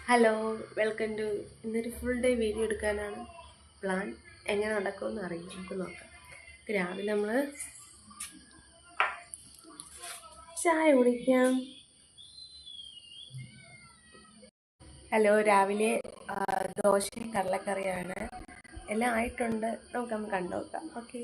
Hello, welcome to. ഇന്നൊരു full day video എടുക്കാനാണ് plan. എങ്ങനെ നടക്കുമെന്ന് അറിയില്ല, നമുക്ക് നോക്കാം. രാവിലെ നമ്മൾ ചായ കുടിക്കാം. ഹലോ, രാവിലെ ദോശയും കടലക്കറിയാണ്. എല്ലാം ആയിട്ടുണ്ട്, നമുക്കൊന്ന് കണ്ടു നോക്കാം. ഓക്കെ.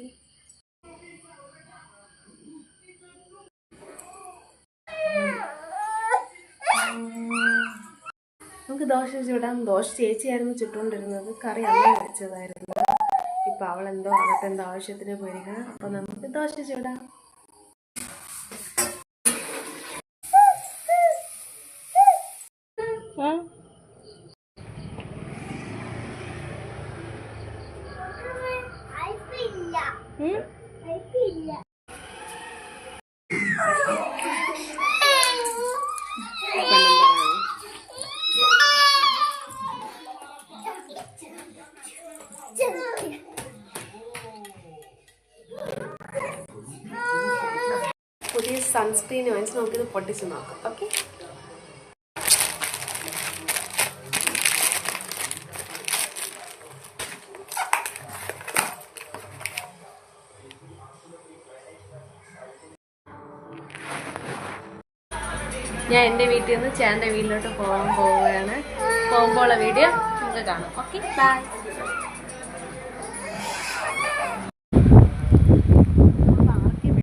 നമുക്ക് ദോശ ചുടാം. ദോശ ചേച്ചിയായിരുന്നു ചുട്ടുകൊണ്ടിരുന്നത്, കറി അമ്മ വെച്ചതായിരുന്നു. ഇപ്പം അവളെന്തോ അകത്തെന്തോ ആവശ്യത്തിന് പോയിരിക്കണം. അപ്പം നമുക്ക് ദോശ ചുടാം. പുതിയ സൺസ്ക്രീൻ വാങ്ങിച്ച് നമുക്കിത് പൊട്ടിച്ച് നോക്കാം. ഓക്കെ. ഞാൻ എൻ്റെ വീട്ടിൽ നിന്ന് ചേട്ടൻ്റെ വീട്ടിലോട്ട് പോകുമ്പോഴുള്ള വീഡിയോ നമുക്ക് കാണാം. Okay, by.